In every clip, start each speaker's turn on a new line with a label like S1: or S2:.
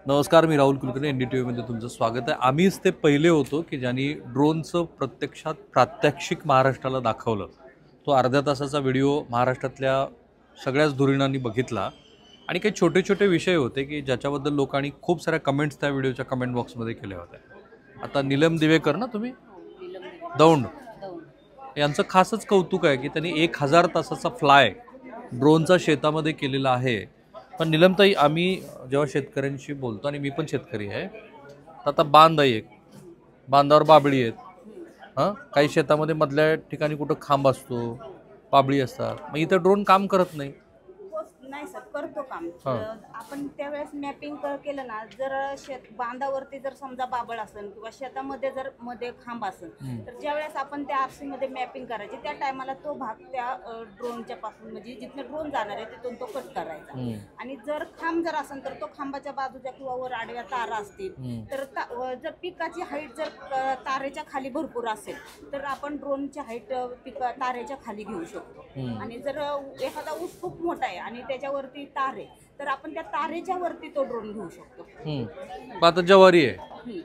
S1: नमस्कार, मी राहुल कुलकर्णी. NDTVमध्ये तुमचं स्वागत आहे. आम्हीच ते पहिले होतो की ज्यांनी ड्रोनचं प्रत्यक्षात प्रात्यक्षिक महाराष्ट्राला दाखवलं. तो अर्ध्या तासाचा व्हिडिओ महाराष्ट्रातल्या सगळ्याच धुरीणांनी बघितला आणि काही छोटे छोटे विषय होते की ज्याच्याबद्दल लोकांनी खूप साऱ्या कमेंट्स त्या व्हिडिओच्या कमेंट बॉक्समध्ये केल्या होत्या. आता नीलम दिवेकर ना तुम्ही दौंड यांचं खासच कौतुक आहे की त्यांनी 1000 तासाचा फ्लाय ड्रोनचा शेतामध्ये केलेला आहे. पण नीलमताई, आम्ही जेव्हा शेतकऱ्यांशी बोलतो आणि मी पण शेतकरी आहे, तर आता बांध आहे, एक बांधावर बाबळी आहेत, काही शेतामध्ये मधल्या ठिकाणी कुठं खांब असतो, बाबळी असतात, मग इथं ड्रोन काम करत नाही.
S2: नाही सर, करतो काम. आपण त्यावेळेस मॅपिंग केलं ना, जर शेत बांधावरती जर समजा बाबळ असेल किंवा शेतामध्ये जर मध्ये खांब असेल, तर ज्यावेळेस आपण त्या RC मध्ये मॅपिंग करायची त्या टायमाला तो भाग त्या ड्रोनच्या पासून म्हणजे जिथनं ड्रोन जाणार आहे तिथून तो कट करायचा. आणि जर खांब जर असेल तर तो खांबाच्या बाजूच्या किंवा वर आडव्या तारा असतील तर जर पिकाची हाईट जर तारेच्या खाली भरपूर असेल तर आपण ड्रोनची हाईट तारेच्या खाली घेऊ शकतो. आणि जर एखादा ऊस खूप मोठा आहे आणि त्याच्यावरती तार आहे तर आपण त्या तारेच्या वरती तो ड्रोन घेऊ शकतो.
S1: आता ज्वारी आहे,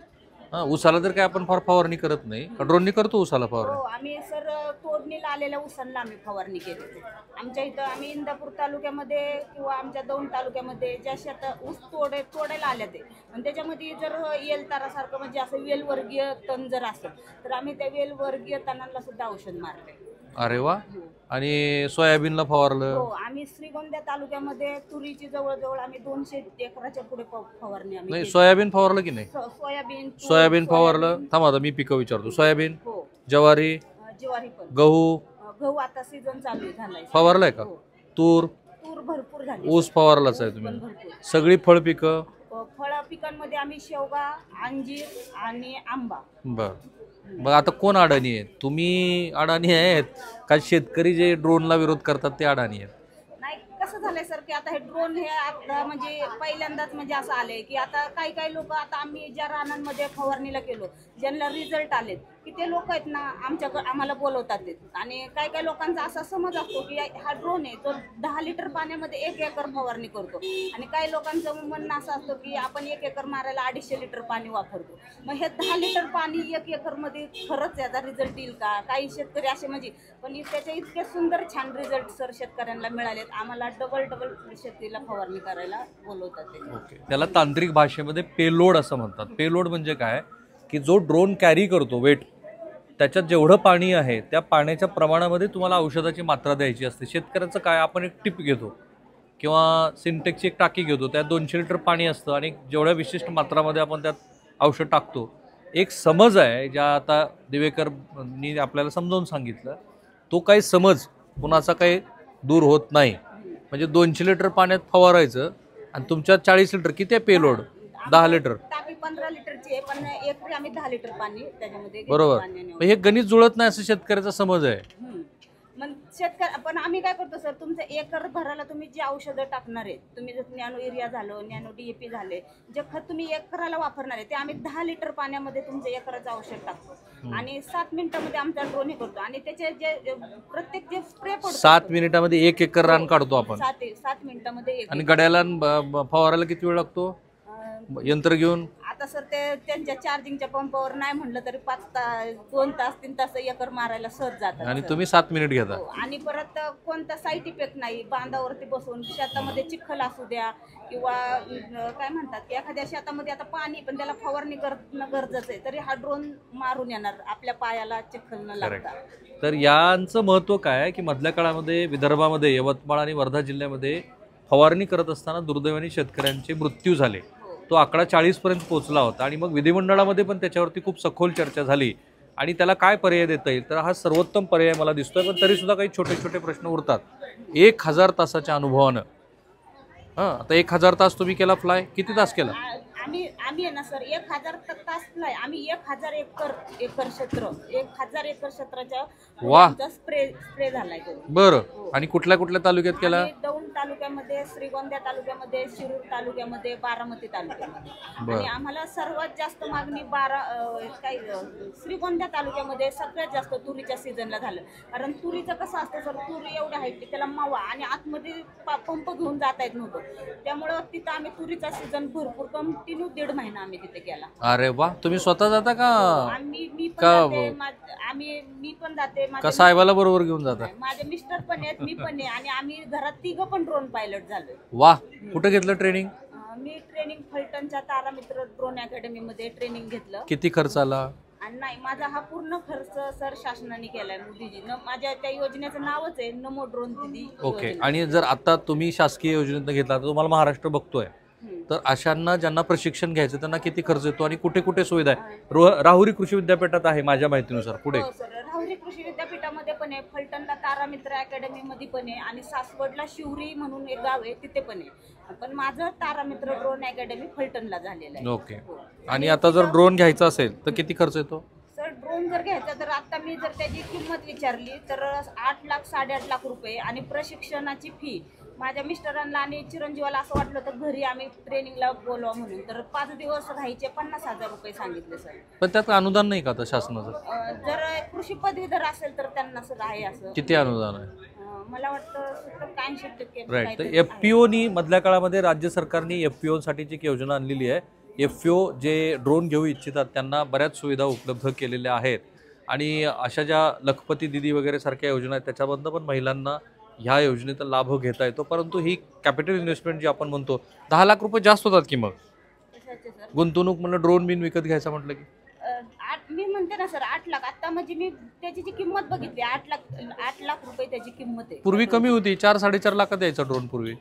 S1: ऊसाला तर काय आपण फार फवारणी करत नाही, ड्रोननी करतो ऊसाला फवारणी.
S2: हो, आम्ही सर तोडणीला आलेल्या ऊसांना आम्ही फवारणी केली. आमच्या इथं आम्ही इंदापूर तालुक्यामध्ये किंवा आमच्या दौंड तालुक्यामध्ये ज्या शेतात ऊस तोडायला आल्या ते आणि त्याच्यामध्ये जर तारासारखं म्हणजे असं वेलवर्गीय तण जर असेल तर आम्ही त्या वेलवर्गीय तणांना सुद्धा औषध मारले.
S1: अरे वा. आणि सोयाबीनला फवारलं?
S2: हो, आम्ही श्रीगोंदा तालुक्यामध्ये तुरीची जवळजवळ आम्ही 200 एकराच्या पुढे फवारणी आम्ही.
S1: नाही, सोयाबीन फवारलं की नाही? सोयाबीन फवारलं. थांबा, आता मी पिकं विचारतो. सोयाबीन, ज्वारी,
S2: पण
S1: गहू
S2: आता सीझन चालू झालाय.
S1: फवारलाय का? तूर
S2: भरपूर झाली.
S1: ऊस फवारलाच आहे तुम्ही? सगळी फळ पिकं?
S2: फळ पिकांमध्ये आम्ही शेवगा, अंजीर आणि आंबा.
S1: बर. मग आता कोण अडाणी आहे? तुम्ही अडाणी आहेत का शेतकरी जे ड्रोनला विरोध करतात ते अडाणी आहेत?
S2: नाही, कसं झालंय सर की आता हे ड्रोन हे आता म्हणजे पहिल्यांदाच म्हणजे असं आलंय की आता काही लोक, आता आम्ही ज्या रानांमध्ये फवारणीला केलो ज्यांना रिझल्ट आलेत की ते लोक आहेत ना आम्हाला बोलवतात आणि काही लोकांचा असा समज असतो की हा ड्रोन आहे तो 10 लिटर पाण्यामध्ये 1 एकर फवारणी करतो आणि काही लोकांचं म्हणणं असं असतं की आपण 1 एकर मारायला 250 लिटर पाणी वापरतो. मग हे 10 लिटर पाणी 1 एकर मध्ये खरंच याचा रिझल्ट येईल का? काही शेतकरी असे म्हणजे पण त्याचे इतके सुंदर छान रिझल्ट सर शेतकऱ्यांना मिळालेत. आम्हाला डबल शेतीला फवारणी करायला बोलवतात ते.
S1: त्याला तांत्रिक भाषेमध्ये पेलोड असं म्हणतात. पेलोड म्हणजे काय की जो ड्रोन कॅरी करतो वेट, त्याच्यात जेवढं पाणी आहे त्या पाण्याच्या प्रमाणामध्ये तुम्हाला औषधाची मात्रा द्यायची असते. शेतकऱ्याचं काय, आपण एक टिप घेतो किंवा सिंटेक्सची एक टाकी घेतो, त्यात 200 लिटर पाणी असतं आणि जेवढ्या विशिष्ट मात्रामध्ये आपण त्यात औषध टाकतो. एक समज आहे ज्या आता दिवेकरनी आपल्याला समजावून सांगितलं, तो काही समज कुणाचा काही दूर होत नाही. म्हणजे 200 लिटर पाण्यात फवारायचं आणि तुमच्या 40 लिटर किती आहे पेलोड? 10 लिटर.
S2: टाकी 15 लिटरची आहे पण एकरी आम्ही 10 लिटर पाणी त्याच्यामध्ये.
S1: बरोबर. हे गणित जुळत नाही असं शेतकऱ्याचा समज आहे.
S2: मग पण आम्ही काय करतो सर, तुमचं एकर भराला तुम्ही जी औषधं टाकणार आहे, तुम्ही जर नॅनो युरिया झालं, नॅनो DAP झाले, जे खत तुम्ही एकराला वापरणार आहे ते आम्ही 10 लिटर पाण्यामध्ये तुमचं एकराचं औषध टाकतो आणि 7 मिनिटांमध्ये आमचा ड्रोन हे करतो आणि त्याचे जे प्रत्येक जे स्प्रे पडतो
S1: 7 मिनिटामध्ये 1 एकर रान काढतो आपण.
S2: 7 मिनिटांमध्ये.
S1: आणि गड्याला फवारायला किती वेळ लागतो यंत्र घेऊन?
S2: आता सर ते त्यांच्या चार्जिंगच्या पंपावर नाही म्हणलं तरी 2 तास 3 तास एकर मारायला सहज जातात.
S1: आणि तुम्ही 7 मिनिट घेता.
S2: आणि परत कोणता साईड इफेक्ट नाही. बांधावरती बसून शेतामध्ये चिखल असू द्या किंवा काय म्हणतात की एखाद्या शेतामध्ये आता पाणी पण त्याला फवारणी करणं गरजेचं आहे तरी हा ड्रोन मारून येणार, आपल्या पायाला चिखल न लागता.
S1: तर यांचं महत्त्व काय आहे की मधल्या काळामध्ये विदर्भामध्ये, यवतमाळ आणि वर्धा जिल्ह्यामध्ये फवारणी करत असताना दुर्दैवाने शेतकऱ्यांचे मृत्यू झाले. तो आकडा 40 पर्यंत पोहोचला होता आणि मग विधिमंडळामध्ये पण त्याच्यावरती खूप सखोल चर्चा झाली आणि त्याला काय पर्याय देता येईल, तर हा सर्वोत्तम पर्याय मला दिसतोय. पण तरी सुद्धा काही छोटे छोटे प्रश्न उरतात. 1000 तासाच्या अनुभवानं आता 1000 तास तुम्ही केला फ्लाय, किती तास केला?
S2: आम्ही आहे ना सर 1000 तास नाही, आम्ही 1000 एकर क्षेत्र 1000 एकर क्षेत्राच्या
S1: वा.
S2: स्प्रे झालाय तो.
S1: बरं. आणि कुठल्या कुठल्या तालुक्यात केला?
S2: आम्ही दौंड तालुक्यामध्ये, श्रीगोंदा तालुक्यामध्ये, शिरूर तालुक्यामध्ये, बारामती तालुक्यामध्ये. आणि आम्हाला सर्वात जास्त मागणी श्रीगोंदा तालुक्यामध्ये सगळ्यात जास्त तुरीच्या सीझनला झालं. कारण तुरीचं कसं असतं सर, तुरी एवढं आहे की त्याला मावा आणि आतमध्ये पंप घेऊन जाता येत नव्हतं. त्यामुळं तिथं आम्ही तुरीचा सीझन भरपूर कंटिन्यू 1.5 महिना आम्ही तिथे केला.
S1: अरे वा. तुम्ही स्वतः जाता का?
S2: मी पण जाते, मी पण जाते,
S1: का साहेबाला बरोबर घेऊन जाता?
S2: माझे मिस्टर पण आहेत, मी पण आहे, आणि आम्ही घरात 3 पण ड्रोन पायलट झालोय.
S1: वा. कुठे घेतलं ट्रेनिंग?
S2: मी ट्रेनिंग फलटणच्या तारामित्र ड्रोन अकॅडमी मध्ये ट्रेनिंग घेतलं.
S1: किती खर्च आला?
S2: आणि नाही, माझा हा पूर्ण खर्च सर शासनाने केलाय, मोदीजीनं. माझ्या त्या योजनेचं नावच आहे नमो ड्रोन दीदी.
S1: ओके. आणि जर आता तुम्ही शासकीय योजनेतून घेतला तर तुम्हाला महाराष्ट्र बघतोय, तर अशांना ज्यांना प्रशिक्षण घ्यायचं त्यांना किती खर्च येतो आणि कुठे कुठे सुविधा आहे? राहुरी कृषी विद्यापीठात आहे माझ्या माहितीनुसार. पुढे
S2: हो सर, राहुरी कृषी विद्यापीठामध्ये पण आहे, फलटणला तारामित्र अकॅडमी मध्ये पण आहे, आणि सासवडला शिवरी म्हणून एक गाव आहे तिथे पण आहे. पण माझं तारामित्र ड्रोन अकॅडमी फलटणला झालेलं आहे.
S1: ओके. आणि आता जर ड्रोन घ्यायचा असेल तर किती खर्च येतो?
S2: सर ड्रोन जर घ्यायचा तर आता मी जर त्याची किंमत विचारली तर 8 लाख 8.5 लाख रुपये. आणि प्रशिक्षणाची फी माझ्या मिस्टरांना आणि चिरंजीवाला असं वाटलं तर घरी आम्ही ट्रेनिंगला बोलवा म्हणून, तर 5 दिवस राहायचे 50,000 रुपये सांगितले सर.
S1: पण त्यात अनुदान नाही का आता शासनाचं?
S2: जर कृषी पदवीधर असेल तर त्यांना सर आहे असं.
S1: किती अनुदान आहे?
S2: मला वाटतं 80%.
S1: राईट. तर FPOनी मधल्या काळामध्ये राज्य सरकारने FPO साठीची एक योजना आणलेली आहे. FPO जे ड्रोन घेऊ इच्छितात त्यांना बऱ्याच सुविधा उपलब्ध केलेल्या आहेत. आणि अशा ज्या लखपती दिदी वगैरे सारख्या योजना आहेत त्याच्यामधनं पण महिलांना ह्या योजनेचा लाभ घेता येतो. परंतु ही कॅपिटल इन्व्हेस्टमेंट जी आपण म्हणतो 10 लाख रुपये जास्त होतात की मग गुंतवणूक म्हणलं ड्रोन बिन विकत घ्यायचं म्हटलं की.
S2: मी म्हणते ना सर 8 लाख. आता म्हणजे मी त्याची जी किंमत बघितली 8 लाख रुपये त्याची किंमत आहे.
S1: पूर्वी कमी होती, 4-4.5 लाखात यायचा ड्रोन पूर्वी.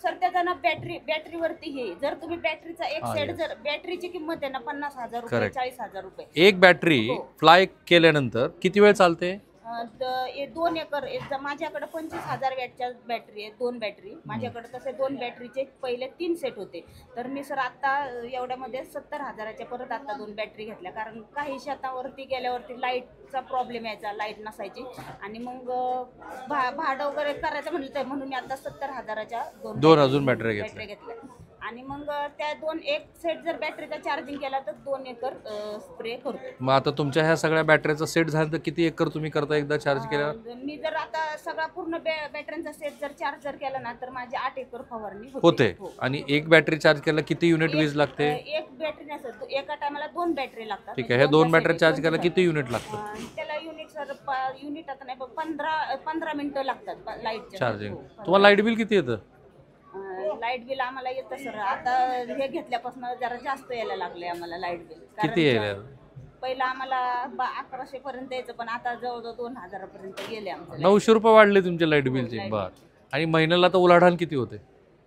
S2: सर त्याचा ना बॅटरीवरती हे, जर तुम्ही बॅटरीचा एक सेट, जर बॅटरीची किंमत आहे ना 50,000 रुपये, 40,000 रुपये.
S1: एक बॅटरी फ्लाय केल्यानंतर किती वेळ चालते?
S2: 2 एकर. माझ्याकडे 25,000 वॅटच्या बॅटरी आहे, 2 बॅटरी माझ्याकडे. तसे 2 बॅटरीचे पहिले 3 सेट होते. तर मी सर आता एवढ्यामध्ये 70,000च्या परत आता 2 बॅटरी घेतल्या. कारण काही शेतावरती गेल्यावरती लाईटचा प्रॉब्लेम यायचा, लाईट नसायची, आणि मग भाडं वगैरे करायचं म्हणलं तर म्हणून मी आता 70,000च्या 2
S1: अजून बॅटरी
S2: घेतल्या. आणि मग त्या एक सेट जर बॅटरीचा चार्जिंग केला तर 2 एकर स्प्रे करतो.
S1: मग आता तुमच्या ह्या सगळ्या बॅटरीचा सेट झाला तर किती एकर तुम्ही करता एकदा चार्ज केल्यावर?
S2: मी जर आता सगळा पूर्ण बॅटरीचा सेट जर चार्ज केला ना तर माझी 8 एकर फवारणी
S1: होते. आणि एक बॅटरी चार्ज केला किती युनिट वीज लागते?
S2: एक बॅटरी नाही सर, एका टायमाला 2 बॅटरी लागतात.
S1: ठीक आहे. हे 2 बॅटरी चार्ज करायला किती युनिट लागतात?
S2: त्याला युनिट सर युनिट आता नाही, 15 मिनिटं लागतात लाईट
S1: चार्जिंग. तुम्हाला लाईट बिल किती येतं?
S2: लाईट बिल आम्हाला येतं सर, आता हे घेतल्यापासून जरा जास्त यायला लागले आम्हाला लाईट बिल.
S1: किती यायला?
S2: पहिला आम्हाला 1100 पर्यंत यायचं, पण आता जवळजवळ 2000 पर्यंत गेले आमचं.
S1: 900 रुपये वाढले तुमच्या लाईट बिलचे. बर. आणि महिन्याला तर उलाढाल किती होते?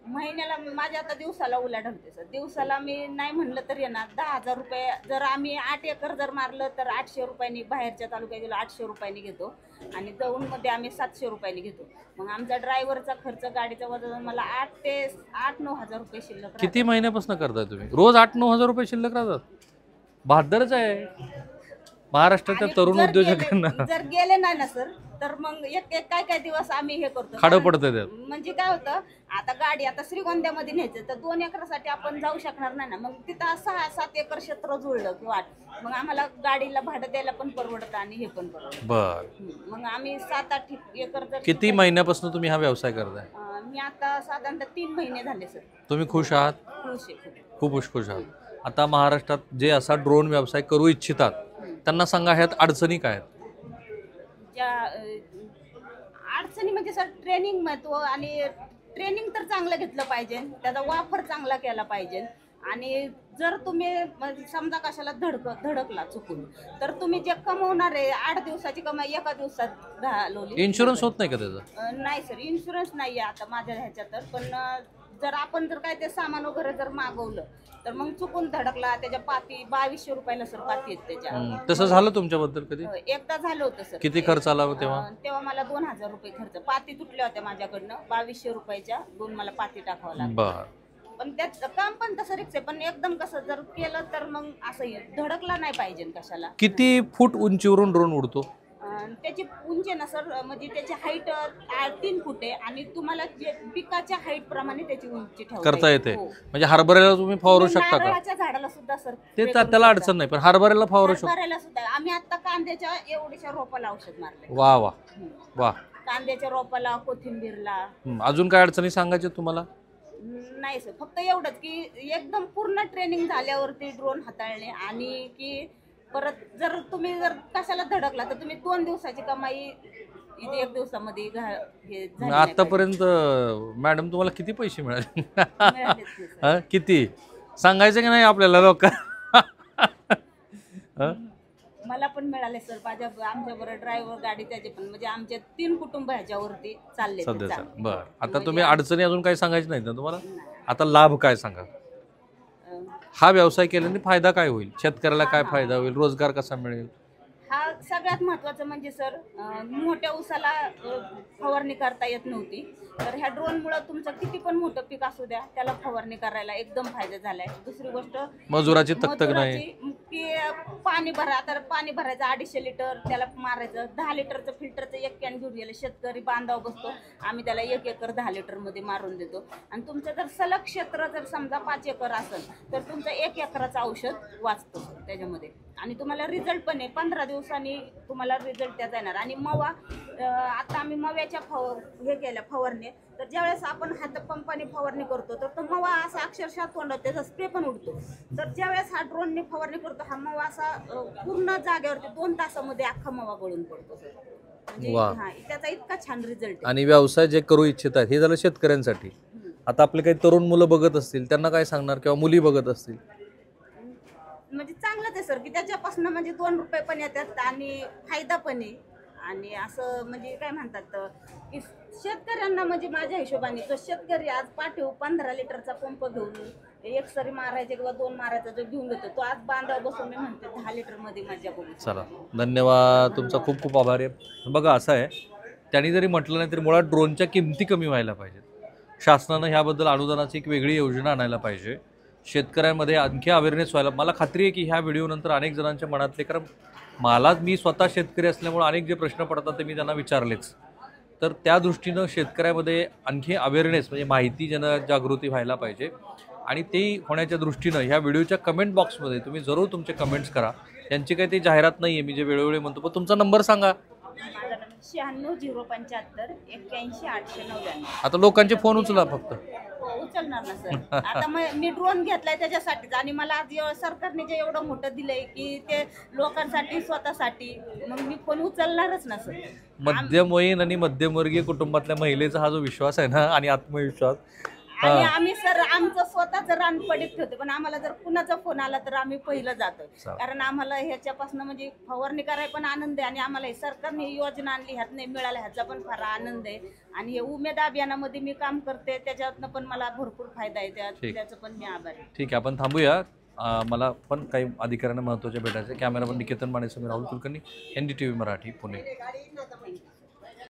S2: महिन्याला माझ्या आता दिवसाला उलाढालते सर. दिवसाला मी नाही म्हणलं तर येणार 10,000 रुपये. जर आम्ही 8 एकर जर मारलं तर 800 रुपयांनी, बाहेरच्या तालुक्यात गेलो 800 रुपयांनी घेतो, आणि दौंडमध्ये आम्ही 700 रुपयांनी घेतो. मग आमचा ड्रायव्हरचा खर्च, गाडीचा वजन मला 8,000 हजार रुपये शिल्लक. किती
S1: महिन्यापासून करताय तुम्ही? रोज 8-9 हजार रुपये शिल्लक राहतात? बहादरच आहे महाराष्ट्राच्या तरुण उद्योजकांना.
S2: जर गेले नाही ना सर तर मग एक काय दिवस आम्ही हे करतो,
S1: खाडं पडतं त्यात.
S2: म्हणजे काय होतं, आता गाडी आता श्रीगोंद्यामध्ये न्यायचं तर 2 एकरासाठी आपण जाऊ शकणार नाही ना. मग तिथं 6-7 एकर क्षेत्र जुळलं किंवा मग आम्हाला गाडीला भाडं द्यायला पण परवडतं आणि हे पण परवडतं.
S1: बर.
S2: मग आम्ही 7-8 एकर जर.
S1: किती महिन्यापासून तुम्ही हा व्यवसाय करताय?
S2: मी आता साधारणतः 3 महिने झाले सर.
S1: तुम्ही खुश आहात?
S2: खुश आहे,
S1: खूप खुश आहात. आता महाराष्ट्रात जे असा ड्रोन व्यवसाय करू इच्छितात त्यांना सांगा ह्यात अडचणी काय आहेत?
S2: ज्या अडचणी म्हणजे सर ट्रेनिंग महत्व, आणि ट्रेनिंग तर चांगलं घेतलं पाहिजे, त्याचा वापर चांगला केला पाहिजे. आणि जर तुम्ही समजा कशाला धडकला चुकून तर तुम्ही जे कमवणार आहे 8 दिवसाची कमाई एका दिवसात घालवली.
S1: इन्शुरन्स होत नाही का त्याचा?
S2: नाही सर, इन्शुरन्स नाही आहे आता माझ्या ह्याच्यात तर. पण जर आपण जर काय ते सामान वगैरे जर मागवलं तर मग चुकून धडकला, त्याच्या पाती 2200 रुपयाला सर पाती आहेत त्याच्या.
S1: तसं झालं तुमच्याबद्दल कधी?
S2: एकदा झालं होतं सर.
S1: किती खर्च आला
S2: तेव्हा मला 2000 रुपये खर्च. पाती तुटल्या होत्या माझ्याकडनं 2200 रुपयाच्या 2 मला पाती टाकावं लागलं. पण त्यात काम पण तसं रिक्स आहे, पण एकदम कसं जर केलं तर मग असं धडकला नाही पाहिजे कशाला.
S1: किती फूट उंचीवरून ड्रोन उडतो?
S2: त्याची उंची ना सर म्हणजे त्याची हाईट 3 फूट आहे आणि तुम्हाला जे पिकाच्या हाईट प्रमाणे त्याची उंची
S1: करता येते.
S2: हो.
S1: म्हणजे हरभऱ्याला तुम्ही फवारू शकता का?
S2: नारळाच्या झाडाला सुद्धा सर
S1: ते त्याला अडचण नाही, पण हरभऱ्याला फवारू शकतो.
S2: हरभऱ्याला सुद्धा आम्ही आता कांद्याच्या एवढ्याशा रोपाला औषध मारले.
S1: वा वा वा.
S2: कांद्याच्या रोपाला, कोथिंबीरला.
S1: अजून काय अडचणी सांगायच्या तुम्हाला?
S2: नाही सर, फक्त एवढंच की एकदम पूर्ण ट्रेनिंग झाल्यावरती ड्रोन हाताळणे आणि की परत जर तुम्ही जर कशाला धडकला तर तुम्ही 2 दिवसाची कमाई इथे 1 दिवसामध्ये हे झाली नाही
S1: आतापर्यंत मॅडम तुम्हाला किती पैसे मिळाले?
S2: मिळालेच नाही सर.
S1: किती सांगायचं की नाही आपल्याला लोक?
S2: मला पण मिळाले सर, आमच्या बरोबर ड्रायव्हर गाडी त्याचे पण, म्हणजे आमचे 3 कुटुंब ह्याच्यावरती चालले
S1: सध्या. बरं, आता तुम्ही अडचणी अजून काही सांगायचं नाही ना तुम्हाला? आता लाभ काय सांगा? हा व्यवसाय केल्याने फायदा काय होईल? शेतकऱ्याला काय फायदा होईल? रोजगार कसा मिळेल?
S2: हा सगळ्यात महत्त्वाचं म्हणजे सर, मोठ्या ऊसाला फवारणी करता येत नव्हती, तर ह्या ड्रोनमुळे तुमचं किती पण मोठं पीक असू द्या त्याला फवारणी करायला एकदम फायदा झालाय. दुसरी गोष्ट
S1: मजुराची तकतक नाही
S2: की पाणी भरा, तर पाणी भरायचं 250 लिटर त्याला मारायचं, 10 लिटरचं फिल्टरचं 1 कॅन घेऊन गेलं, शेतकरी बांधाव बसतो, आम्ही त्याला 1 एकर 10 लिटरमध्ये मारून देतो. आणि तुमचं जर सलग क्षेत्र जर समजा 5 एकर असेल तर तुमचं 1 एकराचं औषध वाचतं त्याच्यामध्ये आणि तुम्हाला रिझल्ट पण आहे. 15 दिवसांनी तुम्हाला रिझल्ट त्याचा येणार. आणि मवा, आता आम्ही मव्याच्या हे केल्या फवारणी, तर ज्यावेळेस आपण हातपंपाने फवारणी करतो तर तो मवा असा अक्षरशः तोंडात त्याचा स्प्रे पण उडतो. तर ज्यावेळेस हा ड्रोनने फवारणी करतो हा मवा असा पूर्ण जागेवरती 2 तासामध्ये अख्खा मवा गळून पडतो. म्हणजे त्याचा इतका छान रिझल्ट.
S1: आणि व्यवसाय जे करू इच्छित आहेत हे झालं शेतकऱ्यांसाठी. आता आपले काही तरुण मुलं बघत असतील त्यांना काय सांगणार, किंवा मुली बघत असतील?
S2: म्हणजे चांगलंच आहे सर की त्याच्यापासून म्हणजे 2 रुपये पण येतात आणि फायदा पण आहे. आणि असं म्हणजे काय म्हणतात की शेतकऱ्यांना, म्हणजे माझ्या हिशोबाने तो शेतकरी आज पाठीव 15 लिटरचा पंप घेऊन 1 सरी मारायचे किंवा 2 मारायचा जो घेऊन घेतो तो आज बांधाव बसून मी म्हणते 10 लिटरमध्ये मजा करू.
S1: चला, धन्यवाद तुमचा, खूप खूप आभार आहे. बघा असं आहे, त्यांनी जरी म्हटलं नाही तरी मुळात ड्रोनच्या किमती कमी व्हायला पाहिजेत. शासनानं ह्याबद्दल अनुदानाची एक वेगळी योजना आणायला पाहिजे. शेतकऱ्यांमध्ये आणखी अवेअरनेस व्हायला, मला खात्री आहे की ह्या व्हिडिओनंतर अनेक जणांच्या मनातले, कारण मी स्वतः शेतकरी असल्यामुळे अनेक जे प्रश्न पडतात ते मी त्यांना विचारलेच, तर त्या दृष्टीनं शेतकऱ्यामध्ये आणखी अवेअरनेस म्हणजे माहिती जनजागृती व्हायला पाहिजे. आणि ते होण्याच्या दृष्टीनं ह्या व्हिडिओच्या कमेंट बॉक्समध्ये तुम्ही जरूर तुमचे कमेंट्स करा. यांची काही ती जाहिरात नाही आहे, मी जे वेळोवेळी म्हणतो, पण तुमचा नंबर सांगा.
S2: 96 075 81 899.
S1: आता लोकांचे फोन उचला फक्त.
S2: उचलणार ना सर. आता मी ड्रोन घेतलाय त्याच्यासाठीच, आणि मला आज सरकारने जे एवढं मोठं दिलंय की ते लोकांसाठी स्वतःसाठी, मग मी फोन उचलणारच ना सर.
S1: मध्यमवयीन आणि मध्यमवर्गीय कुटुंबातल्या महिलेचा हा जो विश्वास आहे ना आणि आत्मविश्वास,
S2: आणि आम्ही सर आमचं स्वतःच रान पडीत ठेवतो, पण आम्हाला जर कुणाचा फोन आला तर आम्ही पहिलं जातो. कारण आम्हाला ह्याच्यापासून म्हणजे फवारणी करायला पण आनंद आहे आणि आम्हाला सरकारने योजना आणली ह्यातनं मिळाल्या ह्याचा पण फार आनंद आहे. आणि हे उमेद अभियानामध्ये मी काम करते त्याच्यातनं पण मला भरपूर फायदा आहे, त्याचं पण मी आभारी.
S1: ठीक आहे, आपण थांबूया. मला पण काही अधिकाऱ्यांना महत्त्वाचे भेटायचे. कॅमेरामन निकेतन मानेसह मी राहुल कुलकर्णी, NDTV मराठी, पुणे.